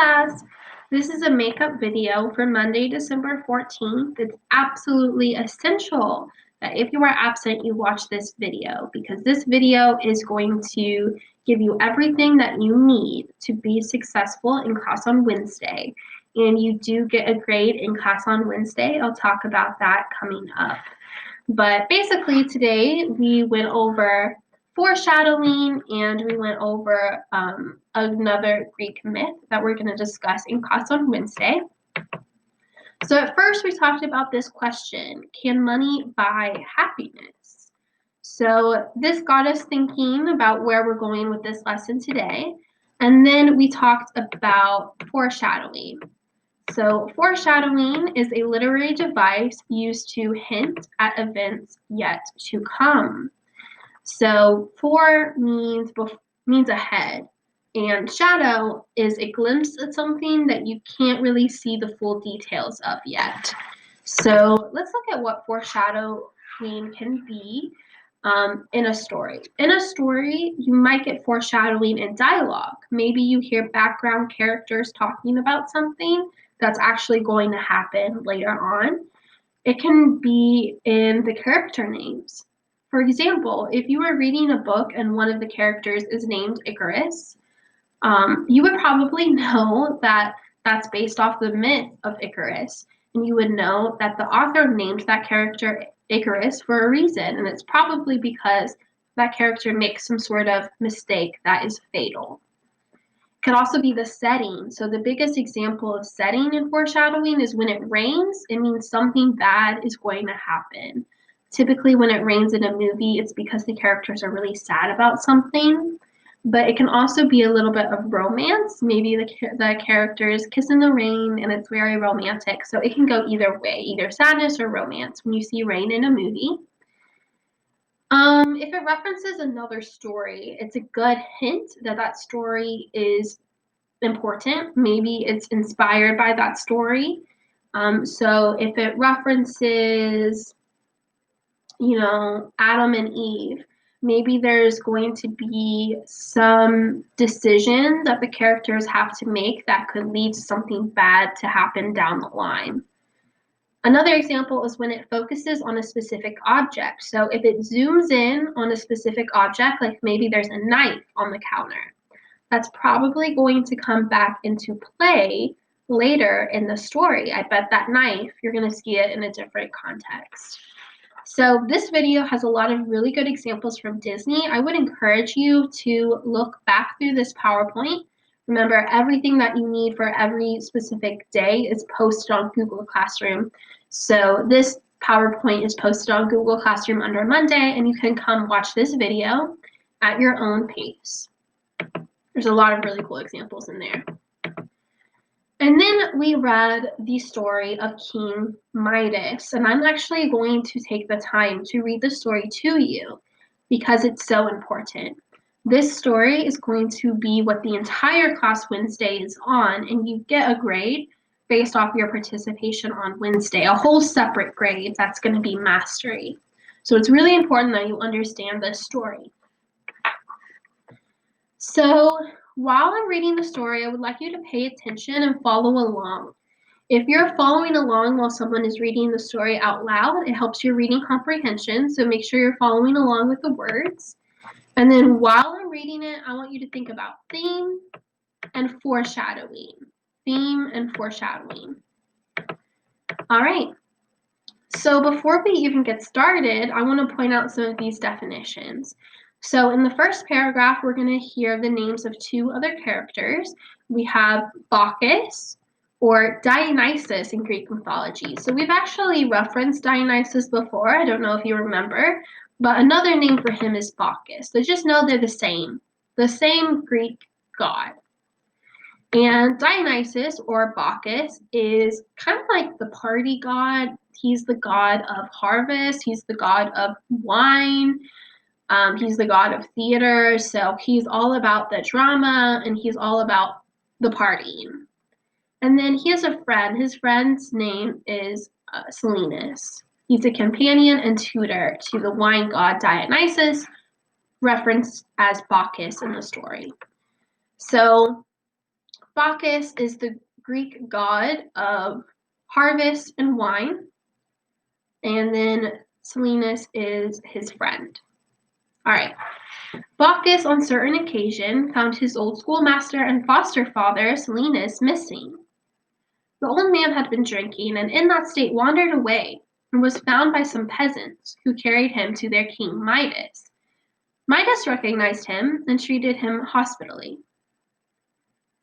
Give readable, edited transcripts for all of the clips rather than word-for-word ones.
class. This is a makeup video for Monday, December 14th. It's absolutely essential that if you are absent, you watch this video because this video is going to give you everything that you need to be successful in class on Wednesday. And you do get a grade in class on Wednesday. I'll talk about that coming up. But basically today we went over foreshadowing and we went over another Greek myth that we're going to discuss in class on Wednesday. So at first we talked about this question, can money buy happiness? So this got us thinking about where we're going with this lesson today. And then we talked about foreshadowing. So foreshadowing is a literary device used to hint at events yet to come. So fore means ahead, and shadow is a glimpse at something that you can't really see the full details of yet. So let's look at what foreshadowing can be in a story. In a story, you might get foreshadowing in dialogue. Maybe you hear background characters talking about something that's actually going to happen later on. It can be in the character names. For example, if you were reading a book and one of the characters is named Icarus, you would probably know that that's based off the myth of Icarus. And you would know that the author named that character Icarus for a reason. And it's probably because that character makes some sort of mistake that is fatal. It could also be the setting. So the biggest example of setting in foreshadowing is when it rains, it means something bad is going to happen. Typically when it rains in a movie, it's because the characters are really sad about something. But it can also be a little bit of romance. Maybe the characters kiss in the rain and it's very romantic. So it can go either way, either sadness or romance when you see rain in a movie. If it references another story, it's a good hint that that story is important. Maybe it's inspired by that story. So if it references, Adam and Eve, maybe there's going to be some decision that the characters have to make that could lead to something bad to happen down the line. Another example is when it focuses on a specific object. So if it zooms in on a specific object, like maybe there's a knife on the counter, that's probably going to come back into play later in the story. I bet that knife, you're going to see it in a different context. So this video has a lot of really good examples from Disney. I would encourage you to look back through this PowerPoint. Remember, everything that you need for every specific day is posted on Google Classroom. So this PowerPoint is posted on Google Classroom under Monday, and you can come watch this video at your own pace. There's a lot of really cool examples in there. And then we read the story of King Midas, and I'm actually going to take the time to read the story to you because it's so important. This story is going to be what the entire class Wednesday is on, and you get a grade based off your participation on Wednesday, a whole separate grade that's going to be mastery. So it's really important that you understand this story. So while I'm reading the story, I would like you to pay attention and follow along. If you're following along while someone is reading the story out loud, it helps your reading comprehension, so make sure you're following along with the words. And then while I'm reading it, I want you to think about theme and foreshadowing. Theme and foreshadowing. All right. So before we even get started, I want to point out some of these definitions. So in the first paragraph, we're going to hear the names of two other characters. We have Bacchus, or Dionysus in Greek mythology. So we've actually referenced Dionysus before. I don't know if you remember, but another name for him is Bacchus. So just know they're the same Greek god. And Dionysus, or Bacchus, is kind of like the party god. He's the god of harvest. He's the god of wine. He's the god of theater. So he's all about the drama and he's all about the partying. And then he has a friend. His friend's name is Silenus. He's a companion and tutor to the wine god Dionysus, referenced as Bacchus in the story. So Bacchus is the Greek god of harvest and wine, and then Silenus is his friend. All right. Bacchus, on certain occasion, found his old schoolmaster and foster father, Silenus, missing. The old man had been drinking, and in that state wandered away, and was found by some peasants, who carried him to their king Midas. Midas recognized him and treated him hospitably,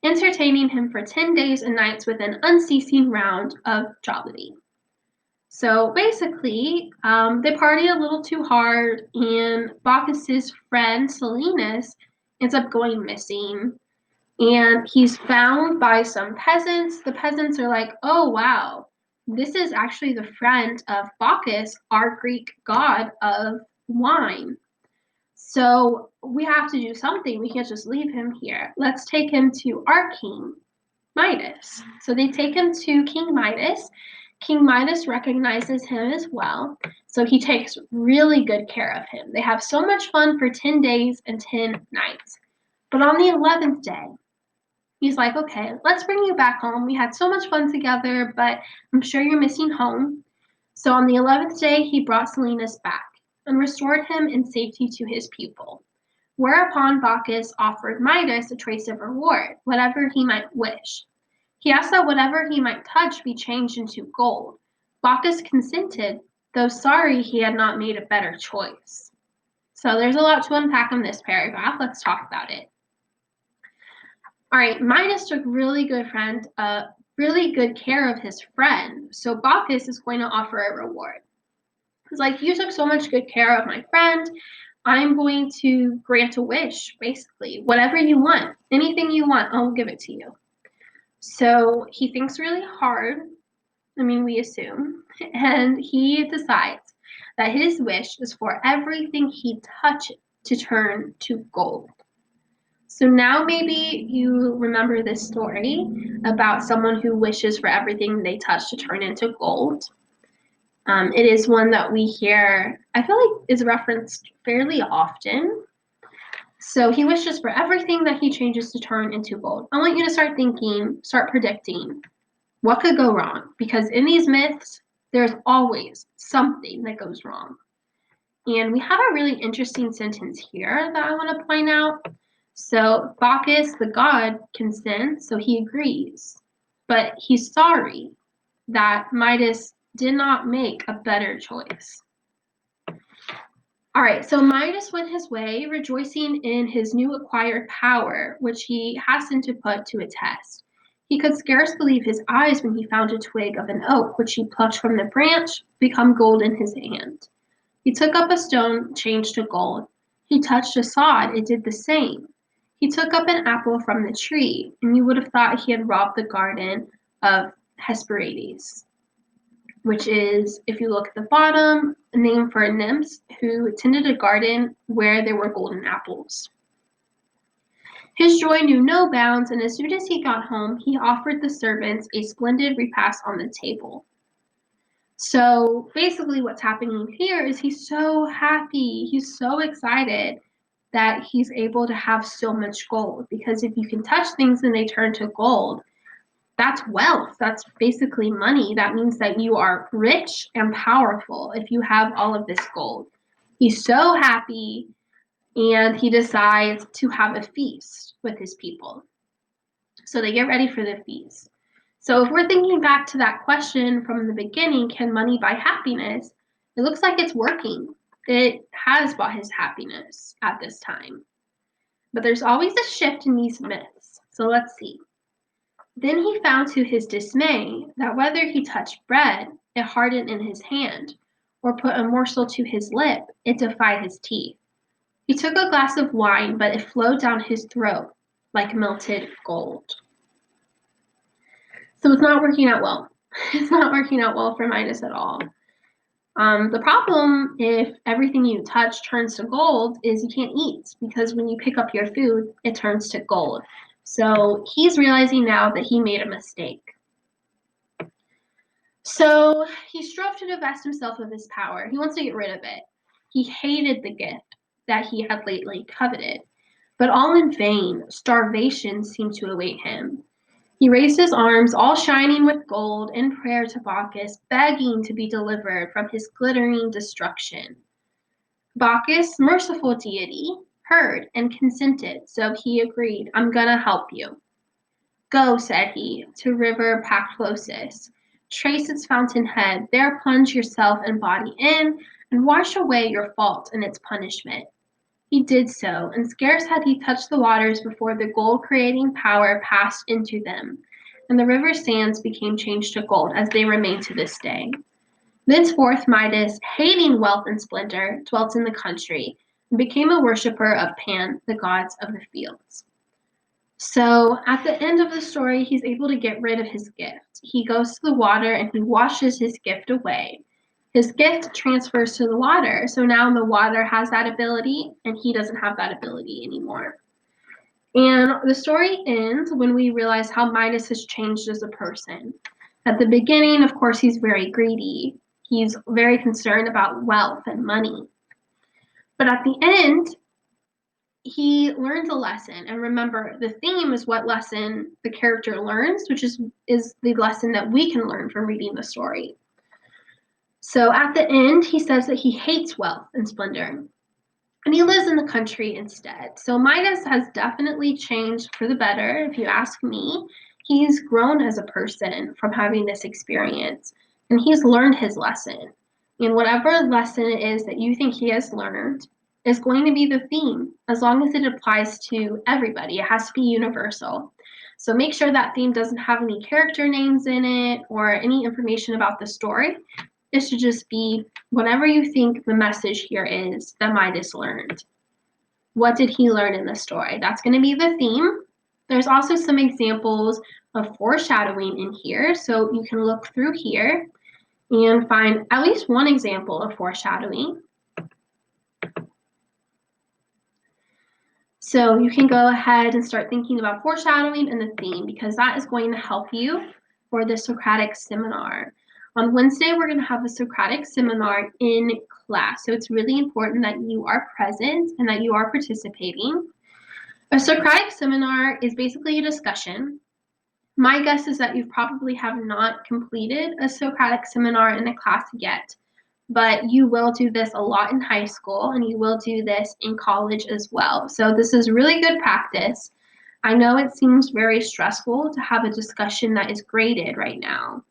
entertaining him for 10 days and nights with an unceasing round of jollity. So basically, they party a little too hard, and Bacchus's friend Silenus ends up going missing, and he's found by some peasants. The peasants are like, "Oh wow, this is actually the friend of Bacchus, our Greek god of wine. So we have to do something. We can't just leave him here. Let's take him to our king, Midas." So they take him to King Midas. King Midas recognizes him as well, so he takes really good care of him. They have so much fun for 10 days and 10 nights. But on the 11th day, he's like, "Okay, let's bring you back home. We had so much fun together, but I'm sure you're missing home." So on the 11th day, he brought Silenus back and restored him in safety to his pupil. Whereupon Bacchus offered Midas a choice of reward, whatever he might wish. He asked that whatever he might touch be changed into gold. Bacchus consented, though sorry he had not made a better choice. So there's a lot to unpack in this paragraph. Let's talk about it. All right, Midas took really good care of his friend. So Bacchus is going to offer a reward. He's like, "You took so much good care of my friend. I'm going to grant a wish, basically. Whatever you want, anything you want, I'll give it to you." So he thinks really hard. I mean, we assume. And he decides that his wish is for everything he touches to turn to gold. So now maybe you remember this story about someone who wishes for everything they touch to turn into gold. It is one that we hear, I feel like is referenced fairly often. So he wishes for everything that he changes to turn into gold. I want you to start predicting what could go wrong, because in these myths, there's always something that goes wrong. And we have a really interesting sentence here that I want to point out. So Bacchus, the god, consents, so he agrees, but he's sorry that Midas did not make a better choice. All right, so Midas went his way, rejoicing in his new acquired power, which he hastened to put to a test. He could scarce believe his eyes when he found a twig of an oak, which he plucked from the branch, become gold in his hand. He took up a stone, changed to gold. He touched a sod, it did the same. He took up an apple from the tree, and you would have thought he had robbed the garden of Hesperides, which is, if you look at the bottom, a name for nymphs who tended a garden where there were golden apples. His joy knew no bounds, and as soon as he got home, he offered the servants a splendid repast on the table. So basically what's happening here is he's so happy, he's so excited that he's able to have so much gold, because if you can touch things and they turn to gold, that's wealth. That's basically money. That means that you are rich and powerful if you have all of this gold. He's so happy, and he decides to have a feast with his people. So they get ready for the feast. So if we're thinking back to that question from the beginning, can money buy happiness? It looks like it's working. It has bought his happiness at this time. But there's always a shift in these myths. So let's see. Then he found to his dismay that whether he touched bread, it hardened in his hand, or put a morsel to his lip, it defied his teeth. He took a glass of wine, but it flowed down his throat like melted gold. So it's not working out well. It's not working out well for Midas at all. The problem, if everything you touch turns to gold, is you can't eat, because when you pick up your food, it turns to gold. So he's realizing now that he made a mistake. So he strove to divest himself of his power. He wants to get rid of it. He hated the gift that he had lately coveted. But all in vain, starvation seemed to await him. He raised his arms, all shining with gold, in prayer to Bacchus, begging to be delivered from his glittering destruction. Bacchus, merciful deity, heard and consented, so he agreed, "I'm gonna help you." "Go," said he, "to river Pactolosus. Trace its fountainhead, there plunge yourself and body in, and wash away your fault and its punishment." He did so, and scarce had he touched the waters before the gold-creating power passed into them, and the river's sands became changed to gold, as they remain to this day. Thenceforth Midas, hating wealth and splendor, dwelt in the country, and became a worshipper of Pan, the gods of the fields. So at the end of the story, he's able to get rid of his gift. He goes to the water and he washes his gift away. His gift transfers to the water. So now the water has that ability and he doesn't have that ability anymore. And the story ends when we realize how Midas has changed as a person. At the beginning, of course, he's very greedy. He's very concerned about wealth and money. But at the end, he learns a lesson. And remember, the theme is what lesson the character learns, which is the lesson that we can learn from reading the story. So at the end, he says that he hates wealth and splendor, and he lives in the country instead. So Midas has definitely changed for the better, if you ask me. He's grown as a person from having this experience, and he's learned his lesson. And whatever lesson it is that you think he has learned, is going to be the theme, as long as it applies to everybody. It has to be universal. So make sure that theme doesn't have any character names in it or any information about the story. It should just be whatever you think the message here is that Midas learned. What did he learn in the story? That's going to be the theme. There's also some examples of foreshadowing in here, so you can look through here and find at least one example of foreshadowing. So you can go ahead and start thinking about foreshadowing and the theme, because that is going to help you for the Socratic seminar. On Wednesday, we're going to have a Socratic seminar in class, so it's really important that you are present and that you are participating. A Socratic seminar is basically a discussion. My guess is that you probably have not completed a Socratic seminar in a class yet, but you will do this a lot in high school and you will do this in college as well. So this is really good practice. I know it seems very stressful to have a discussion that is graded right now,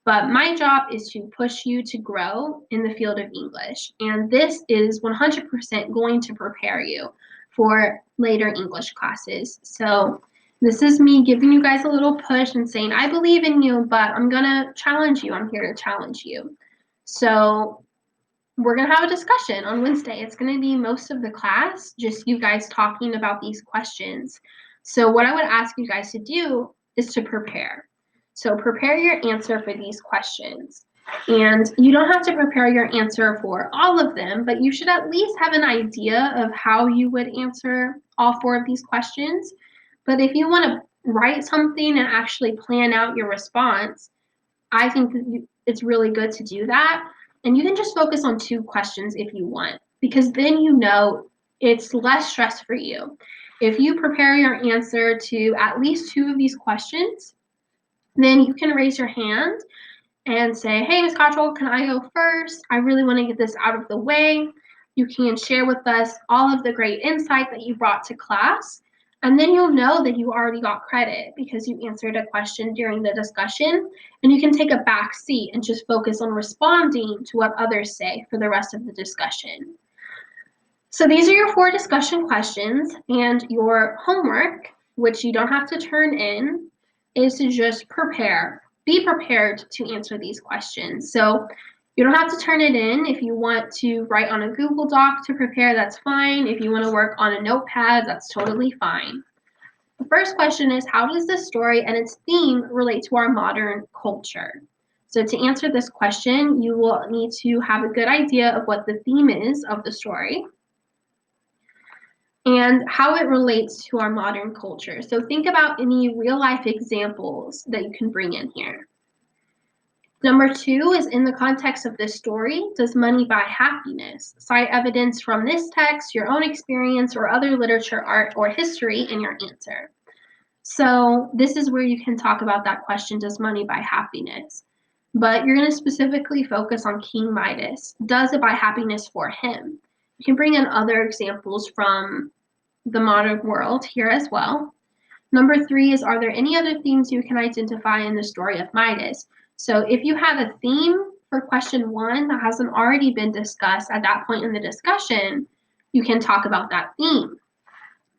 but my job is to push you to grow in the field of English. And this is 100% going to prepare you for later English classes. So this is me giving you guys a little push and saying, I believe in you, but I'm gonna challenge you. I'm here to challenge you. So we're gonna have a discussion on Wednesday. It's gonna be most of the class, just you guys talking about these questions. So what I would ask you guys to do is to prepare. So prepare your answer for these questions. And you don't have to prepare your answer for all of them, but you should at least have an idea of how you would answer all 4 of these questions. But if you want to write something and actually plan out your response, I think it's really good to do that. And you can just focus on 2 questions if you want, because then you know it's less stress for you. If you prepare your answer to at least 2 of these questions, then you can raise your hand and say, hey, Ms. Cottrell, can I go first? I really want to get this out of the way. You can share with us all of the great insight that you brought to class. And then you'll know that you already got credit because you answered a question during the discussion, and you can take a back seat and just focus on responding to what others say for the rest of the discussion. So these are your 4 discussion questions, and your homework, which you don't have to turn in, is to just prepare. Be prepared to answer these questions. So you don't have to turn it in. If you want to write on a Google Doc to prepare, that's fine. If you want to work on a notepad, that's totally fine. The first question is, how does this story and its theme relate to our modern culture? So to answer this question, you will need to have a good idea of what the theme is of the story and how it relates to our modern culture. So think about any real life examples that you can bring in here. Number 2 is, in the context of this story, does money buy happiness? Cite evidence from this text, your own experience, or other literature, art, or history in your answer. So this is where you can talk about that question, does money buy happiness? But you're going to specifically focus on King Midas. Does it buy happiness for him? You can bring in other examples from the modern world here as well. Number 3 is, are there any other themes you can identify in the story of Midas? So if you have a theme for question 1 that hasn't already been discussed at that point in the discussion, you can talk about that theme.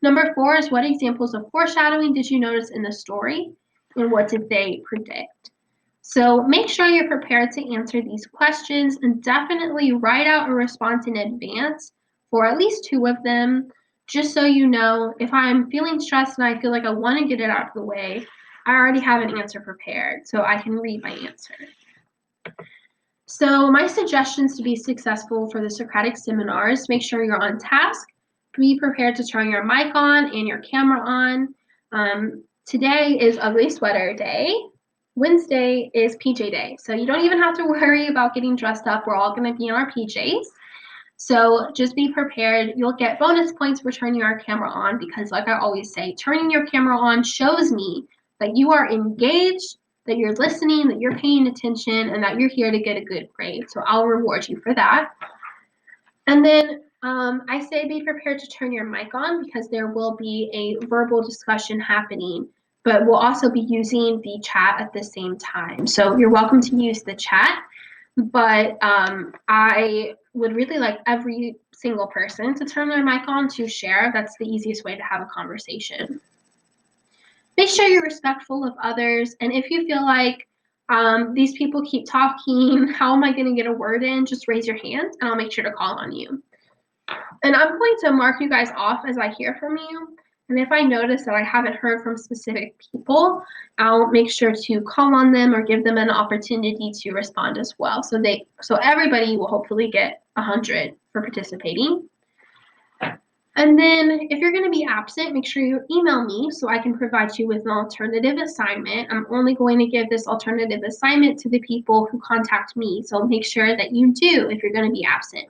Number 4 is, what examples of foreshadowing did you notice in the story, and what did they predict? So make sure you're prepared to answer these questions, and definitely write out a response in advance for at least 2 of them, just so you know if I'm feeling stressed and I feel like I want to get it out of the way, I already have an answer prepared so I can read my answer. So my suggestions to be successful for the Socratic seminars: make sure you're on task, be prepared to turn your mic on and your camera on. Today is Ugly Sweater Day. Wednesday is PJ Day. So you don't even have to worry about getting dressed up. We're all going to be in our PJs. So just be prepared. You'll get bonus points for turning your camera on because, like I always say, turning your camera on shows me that you are engaged, that you're listening, that you're paying attention, and that you're here to get a good grade. So I'll reward you for that. And then I say be prepared to turn your mic on because there will be a verbal discussion happening, but we'll also be using the chat at the same time. So you're welcome to use the chat, but I would really like every single person to turn their mic on to share. That's the easiest way to have a conversation. Make sure you're respectful of others, and if you feel like these people keep talking, how am I going to get a word in? Just raise your hand and I'll make sure to call on you. And I'm going to mark you guys off as I hear from you. And if I notice that I haven't heard from specific people, I'll make sure to call on them or give them an opportunity to respond as well. So everybody will hopefully get 100 for participating. And then if you're going to be absent, make sure you email me so I can provide you with an alternative assignment. I'm only going to give this alternative assignment to the people who contact me. So make sure that you do if you're going to be absent.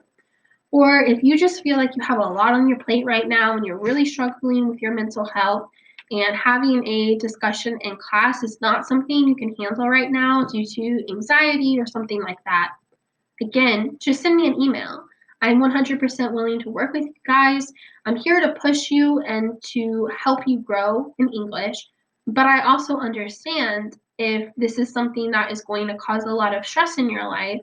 Or if you just feel like you have a lot on your plate right now and you're really struggling with your mental health and having a discussion in class is not something you can handle right now due to anxiety or something like that, again, just send me an email. I'm 100% willing to work with you guys. I'm here to push you and to help you grow in English, but I also understand if this is something that is going to cause a lot of stress in your life,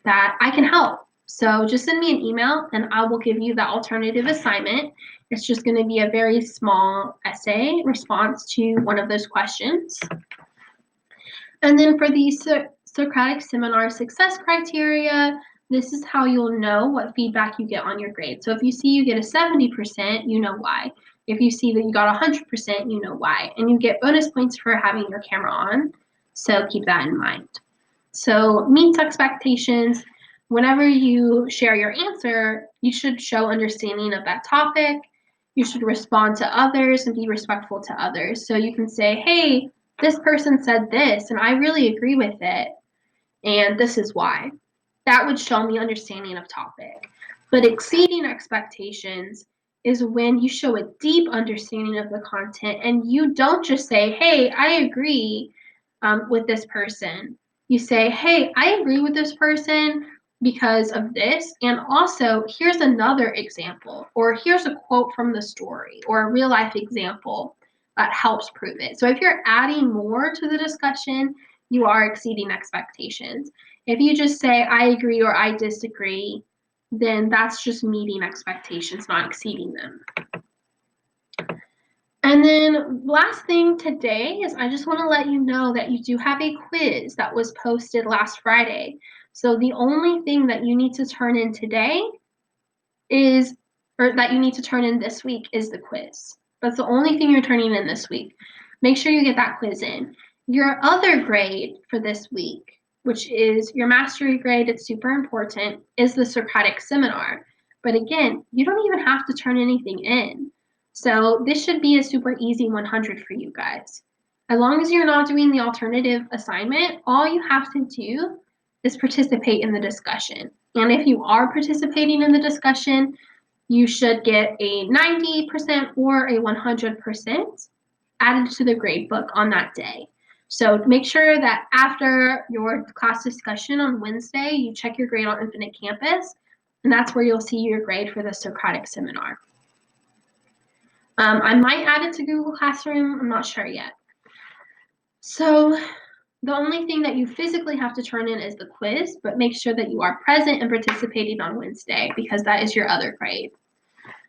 that I can help. So just send me an email and I will give you the alternative assignment. It's just going to be a very small essay response to one of those questions. And then for the Socratic seminar success criteria, this is how you'll know what feedback you get on your grade. So if you see you get a 70%, you know why. If you see that you got 100%, you know why. And you get bonus points for having your camera on. So keep that in mind. So meets expectations. Whenever you share your answer, you should show understanding of that topic. You should respond to others and be respectful to others. So you can say, hey, this person said this, and I really agree with it, and this is why. That would show me understanding of topic. But exceeding expectations is when you show a deep understanding of the content and you don't just say, hey, I agree with this person. You say, hey, I agree with this person because of this, and also here's another example, or here's a quote from the story, or a real life example that helps prove it. So if you're adding more to the discussion, you are exceeding expectations. If you just say, I agree or I disagree, then that's just meeting expectations, not exceeding them. And then last thing today is I just want to let you know that you do have a quiz that was posted last Friday. So the only thing that you need to turn in today is, or that you need to turn in this week, is the quiz. That's the only thing you're turning in this week. Make sure you get that quiz in. Your other grade for this week, which is your mastery grade, it's super important, is the Socratic seminar. But again, you don't even have to turn anything in. So this should be a super easy 100 for you guys. As long as you're not doing the alternative assignment, all you have to do is participate in the discussion. And if you are participating in the discussion, you should get a 90% or a 100%. added to the grade book on that day. So make sure that after your class discussion on Wednesday, you check your grade on Infinite Campus, and that's where you'll see your grade for the Socratic seminar. I might add it to Google Classroom, I'm not sure yet. So the only thing that you physically have to turn in is the quiz, but make sure that you are present and participating on Wednesday because that is your other grade.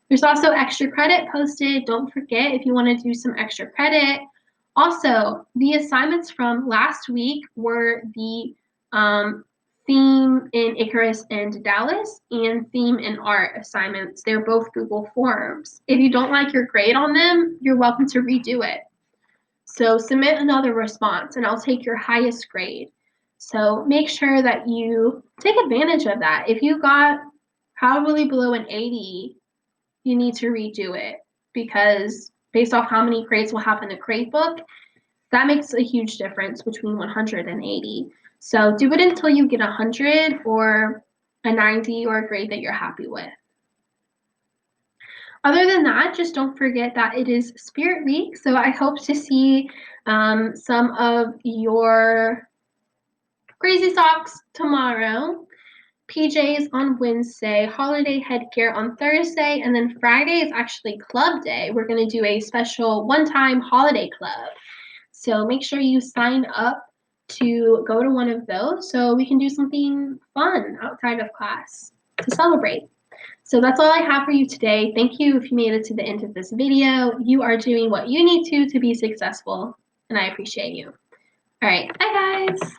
There's also extra credit posted. Don't forget if you want to do some extra credit. Also, the assignments from last week were the theme in Icarus and Daedalus and theme in art assignments. They're both Google Forms. If you don't like your grade on them, you're welcome to redo it. So submit another response and I'll take your highest grade. So make sure that you take advantage of that. If you got probably below an 80, you need to redo it because based off how many grades we'll have in the grade book, that makes a huge difference between 100 and 80. So do it until you get 100 or a 90 or a grade that you're happy with. Other than that, just don't forget that it is Spirit Week, so I hope to see some of your crazy socks tomorrow, PJs on Wednesday, holiday headgear on Thursday, and then Friday is actually club day. We're going to do a special one-time holiday club. So make sure you sign up to go to one of those so we can do something fun outside of class to celebrate. So that's all I have for you today. Thank you if you made it to the end of this video. You are doing what you need to be successful, and I appreciate you. All right, bye guys.